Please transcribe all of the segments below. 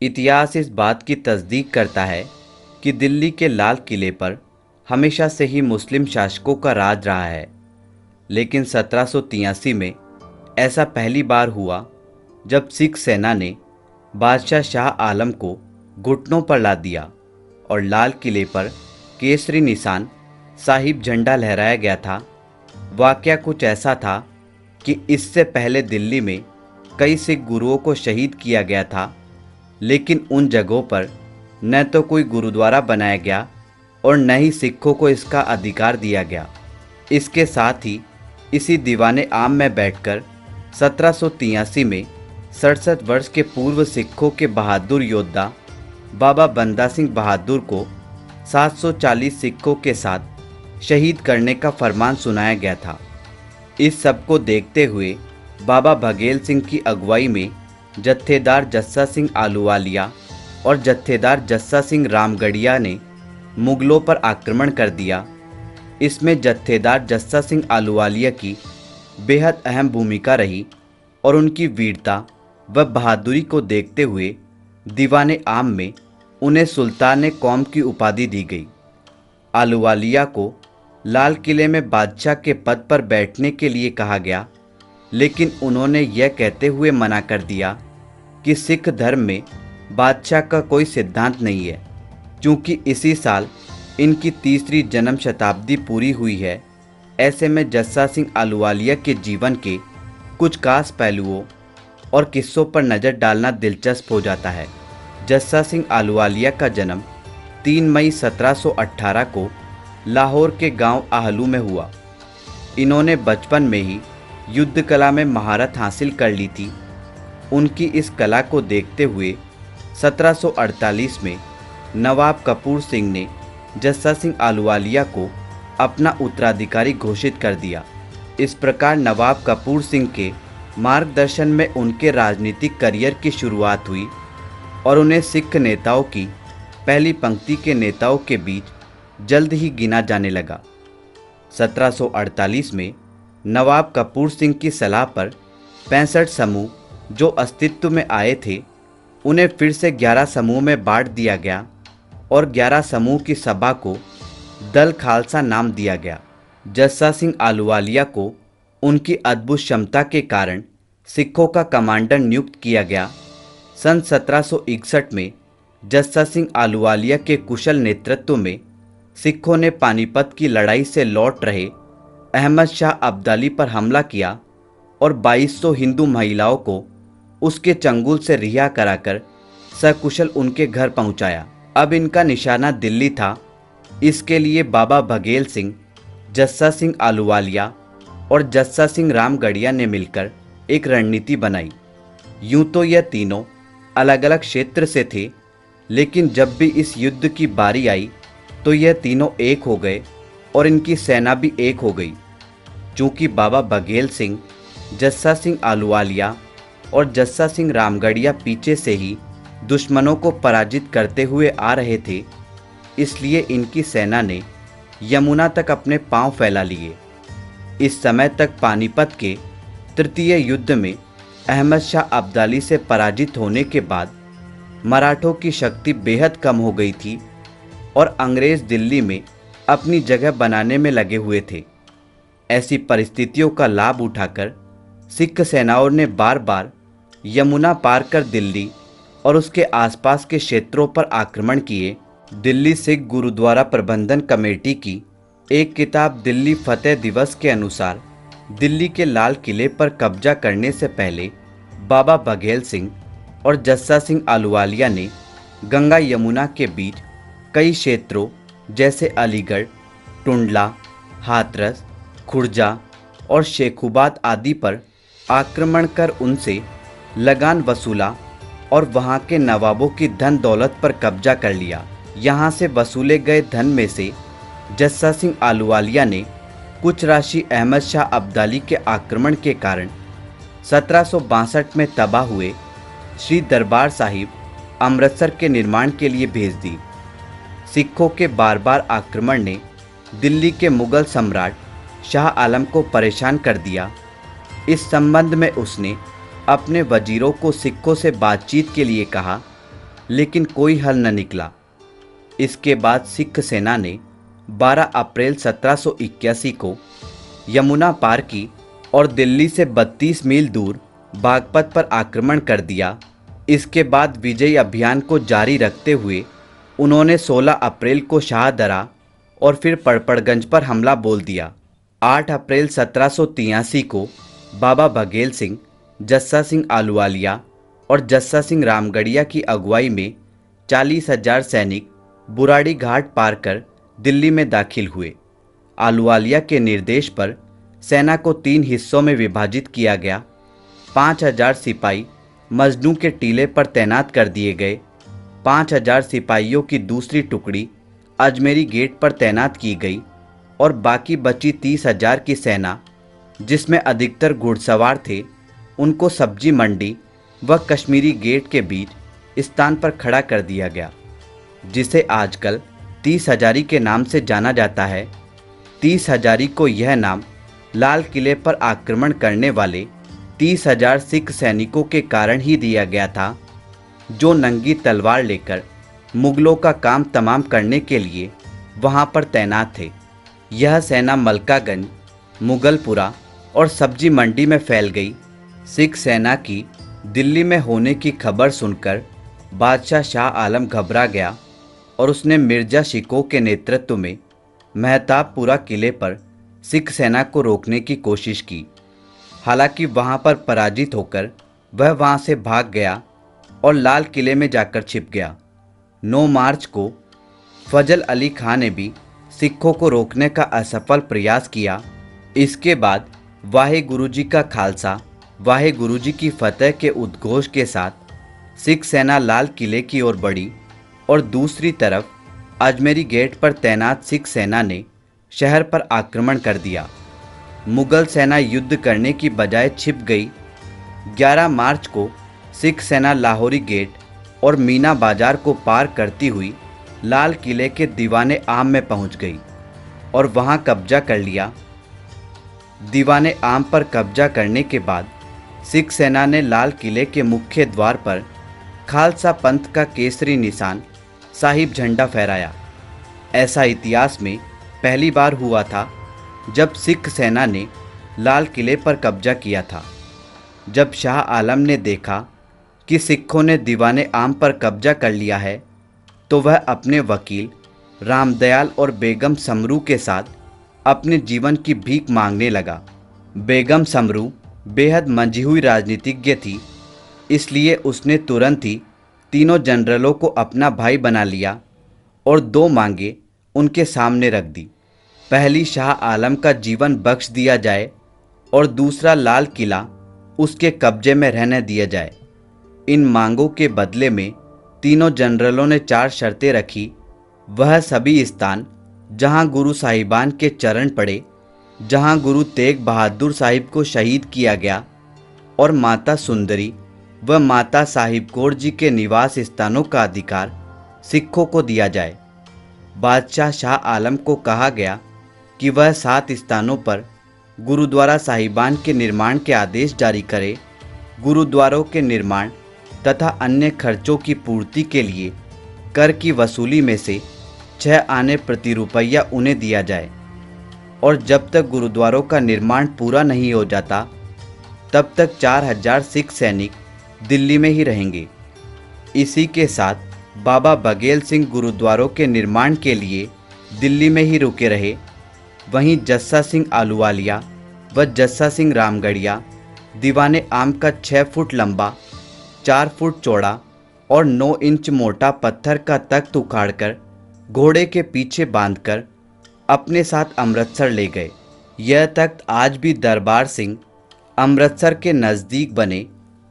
इतिहास इस बात की तस्दीक करता है कि दिल्ली के लाल किले पर हमेशा से ही मुस्लिम शासकों का राज रहा है, लेकिन 1783 में ऐसा पहली बार हुआ जब सिख सेना ने बादशाह शाह आलम को घुटनों पर ला दिया और लाल किले पर केसरी निशान साहिब झंडा लहराया गया था। वाकया कुछ ऐसा था कि इससे पहले दिल्ली में कई सिख गुरुओं को शहीद किया गया था, लेकिन उन जगहों पर न तो कोई गुरुद्वारा बनाया गया और न ही सिखों को इसका अधिकार दिया गया। इसके साथ ही इसी दीवाने आम में बैठकर 1783 में 67 वर्ष के पूर्व सिखों के बहादुर योद्धा बाबा बंदा सिंह बहादुर को 740 सिखों के साथ शहीद करने का फरमान सुनाया गया था। इस सब को देखते हुए बाबा बघेल सिंह की अगुवाई में जत्थेदार जस्सा सिंह आलूवालिया और जत्थेदार जस्सा सिंह रामगढ़िया ने मुगलों पर आक्रमण कर दिया। इसमें जत्थेदार जस्सा सिंह आलूवालिया की बेहद अहम भूमिका रही और उनकी वीरता व बहादुरी को देखते हुए दीवाने आम में उन्हें सुल्तान कौम की उपाधि दी गई। आलूवालिया को लाल किले में बादशाह के पद पर बैठने के लिए कहा गया, लेकिन उन्होंने यह कहते हुए मना कर दिया कि सिख धर्म में बादशाह का कोई सिद्धांत नहीं है। चूँकि इसी साल इनकी तीसरी जन्म शताब्दी पूरी हुई है, ऐसे में जस्सा सिंह आलूवालिया के जीवन के कुछ खास पहलुओं और किस्सों पर नज़र डालना दिलचस्प हो जाता है। जस्सा सिंह आलूवालिया का जन्म 3 मई 1718 को लाहौर के गांव आहलू में हुआ। इन्होंने बचपन में ही युद्ध कला में महारत हासिल कर ली थी। उनकी इस कला को देखते हुए 1748 में नवाब कपूर सिंह ने जस्सा सिंह आलूवालिया को अपना उत्तराधिकारी घोषित कर दिया। इस प्रकार नवाब कपूर सिंह के मार्गदर्शन में उनके राजनीतिक करियर की शुरुआत हुई और उन्हें सिख नेताओं की पहली पंक्ति के नेताओं के बीच जल्द ही गिना जाने लगा। 1748 में नवाब कपूर सिंह की सलाह पर 65 समूह जो अस्तित्व में आए थे, उन्हें फिर से 11 समूह में बांट दिया गया और 11 समूह की सभा को दल खालसा नाम दिया गया। जस्सा सिंह आलूवालिया को उनकी अद्भुत क्षमता के कारण सिखों का कमांडर नियुक्त किया गया। सन 1761 में जस्सा सिंह आलूवालिया के कुशल नेतृत्व में सिखों ने पानीपत की लड़ाई से लौट रहे अहमद शाह अब्दाली पर हमला किया और 2200 हिंदू महिलाओं को उसके चंगुल से रिहा कराकर सकुशल उनके घर पहुंचाया। अब इनका निशाना दिल्ली था। इसके लिए बाबा बघेल सिंह, जस्सा सिंह आलूवालिया और जस्सा सिंह रामगढ़िया ने मिलकर एक रणनीति बनाई। यूं तो यह तीनों अलग अलग क्षेत्र से थे, लेकिन जब भी इस युद्ध की बारी आई तो यह तीनों एक हो गए और इनकी सेना भी एक हो गई। चूँकि बाबा बघेल सिंह, जस्सा सिंह आलूवालिया और जस्सा सिंह रामगढ़िया पीछे से ही दुश्मनों को पराजित करते हुए आ रहे थे, इसलिए इनकी सेना ने यमुना तक अपने पांव फैला लिए। इस समय तक पानीपत के तृतीय युद्ध में अहमद शाह अब्दाली से पराजित होने के बाद मराठों की शक्ति बेहद कम हो गई थी और अंग्रेज दिल्ली में अपनी जगह बनाने में लगे हुए थे। ऐसी परिस्थितियों का लाभ उठाकर सिख सेनाओं ने बार बार यमुना पार कर दिल्ली और उसके आसपास के क्षेत्रों पर आक्रमण किए। दिल्ली सिख गुरुद्वारा प्रबंधन कमेटी की एक किताब दिल्ली फतेह दिवस के अनुसार दिल्ली के लाल किले पर कब्जा करने से पहले बाबा बघेल सिंह और जस्सा सिंह आलूवालिया ने गंगा यमुना के बीच कई क्षेत्रों जैसे अलीगढ़, टुंडला, हाथरस, खुर्जा और शेखुबाद आदि पर आक्रमण कर उनसे लगान वसूला और वहां के नवाबों की धन दौलत पर कब्जा कर लिया। यहां से वसूले गए धन में से जस्सा सिंह आलूवालिया ने कुछ राशि अहमद शाह अब्दाली के आक्रमण के कारण 1762 में तबाह हुए श्री दरबार साहिब अमृतसर के निर्माण के लिए भेज दी। सिखों के बार बार आक्रमण ने दिल्ली के मुगल सम्राट शाह आलम को परेशान कर दिया। इस संबंध में उसने अपने वजीरों को सिखों से बातचीत के लिए कहा लेकिन कोई हल न निकला। इसके बाद सिख सेना ने 12 अप्रैल 1781 को यमुना पार की और दिल्ली से 32 मील दूर बागपत पर आक्रमण कर दिया। इसके बाद विजयी अभियान को जारी रखते हुए उन्होंने 16 अप्रैल को शाहदरा और फिर पड़पड़गंज पर हमला बोल दिया। 8 अप्रैल 1783 को बाबा बघेल सिंह, जस्सा सिंह आलूवालिया और जस्सा सिंह रामगढ़िया की अगुवाई में 40,000 सैनिक बुराड़ी घाट पार कर दिल्ली में दाखिल हुए। आलूवालिया के निर्देश पर सेना को 3 हिस्सों में विभाजित किया गया। 5,000 सिपाही मजनू के टीले पर तैनात कर दिए गए। 5,000 सिपाहियों की दूसरी टुकड़ी अजमेरी गेट पर तैनात की गई और बाकी बची 30,000 की सेना, जिसमें अधिकतर घुड़सवार थे, उनको सब्जी मंडी व कश्मीरी गेट के बीच स्थान पर खड़ा कर दिया गया, जिसे आजकल 30 हजारी के नाम से जाना जाता है। 30 हजारी को यह नाम लाल किले पर आक्रमण करने वाले 30,000 सिख सैनिकों के कारण ही दिया गया था, जो नंगी तलवार लेकर मुगलों का काम तमाम करने के लिए वहां पर तैनात थे। यह सेना मलकागंज, मुगलपुरा और सब्जी मंडी में फैल गई। सिख सेना की दिल्ली में होने की खबर सुनकर बादशाह शाह आलम घबरा गया और उसने मिर्जा शिकोह के नेतृत्व में मेहताबपुरा किले पर सिख सेना को रोकने की कोशिश की। हालांकि वहां पर पराजित होकर वह वहां से भाग गया और लाल किले में जाकर छिप गया। 9 मार्च को फजल अली खां ने भी सिखों को रोकने का असफल प्रयास किया। इसके बाद वाहे गुरुजी का खालसा, वाहे गुरुजी की फतेह के उद्घोष के साथ सिख सेना लाल किले की ओर बढ़ी और दूसरी तरफ अजमेरी गेट पर तैनात सिख सेना ने शहर पर आक्रमण कर दिया। मुगल सेना युद्ध करने की बजाय छिप गई। 11 मार्च को सिख सेना लाहौरी गेट और मीना बाजार को पार करती हुई लाल किले के दीवाने आम में पहुंच गई और वहां कब्जा कर लिया। दीवाने आम पर कब्जा करने के बाद सिख सेना ने लाल किले के मुख्य द्वार पर खालसा पंथ का केसरी निशान साहिब झंडा फहराया। ऐसा इतिहास में पहली बार हुआ था जब सिख सेना ने लाल किले पर कब्जा किया था। जब शाह आलम ने देखा कि सिखों ने दीवाने आम पर कब्जा कर लिया है, तो वह अपने वकील रामदयाल और बेगम समरू के साथ अपने जीवन की भीख मांगने लगा। बेगम समरू बेहद मंझी हुई राजनीतिज्ञ थी, इसलिए उसने तुरंत ही तीनों जनरलों को अपना भाई बना लिया और 2 मांगे उनके सामने रख दी। पहली, शाह आलम का जीवन बख्श दिया जाए और दूसरा, लाल किला उसके कब्जे में रहने दिया जाए। इन मांगों के बदले में तीनों जनरलों ने 4 शर्तें रखी। वह सभी स्थान जहां गुरु साहिबान के चरण पड़े, जहां गुरु तेग बहादुर साहिब को शहीद किया गया, और माता सुंदरी व माता साहिब कौर जी के निवास स्थानों का अधिकार सिखों को दिया जाए। बादशाह शाह आलम को कहा गया कि वह 7 स्थानों पर गुरुद्वारा साहिबान के निर्माण के आदेश जारी करे। गुरुद्वारों के निर्माण तथा अन्य खर्चों की पूर्ति के लिए कर की वसूली में से 6 आने प्रति रुपया उन्हें दिया जाए, और जब तक गुरुद्वारों का निर्माण पूरा नहीं हो जाता तब तक 4,000 सिख सैनिक दिल्ली में ही रहेंगे। इसी के साथ बाबा बघेल सिंह गुरुद्वारों के निर्माण के लिए दिल्ली में ही रुके रहे। वहीं जस्सा सिंह आलूवालिया व जस्सा सिंह रामगढ़िया दीवाने आम का 6 फुट लंबा, 4 फुट चौड़ा और 9 इंच मोटा पत्थर का तख्त उखाड़कर घोड़े के पीछे बांधकर अपने साथ अमृतसर ले गए। यह तख्त आज भी दरबार सिंह अमृतसर के नज़दीक बने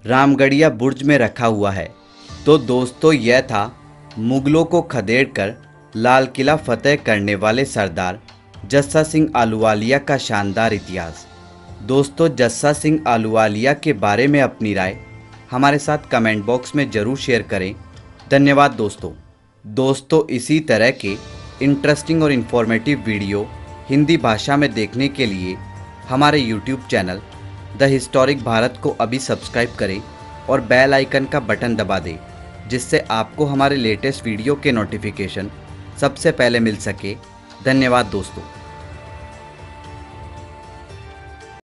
रामगढ़िया बुर्ज में रखा हुआ है। तो दोस्तों, यह था मुगलों को खदेड़कर लाल किला फतेह करने वाले सरदार जस्सा सिंह आलूवालिया का शानदार इतिहास। दोस्तों, जस्सा सिंह आलूवालिया के बारे में अपनी राय हमारे साथ कमेंट बॉक्स में ज़रूर शेयर करें। धन्यवाद दोस्तों, इसी तरह के इंटरेस्टिंग और इन्फॉर्मेटिव वीडियो हिंदी भाषा में देखने के लिए हमारे YouTube channel the historic Bharat को अभी सब्सक्राइब करें और बेल आइकन का बटन दबा दें। जिससे आपको हमारे लेटेस्ट वीडियो के नोटिफिकेशन सबसे पहले मिल सके। धन्यवाद दोस्तों।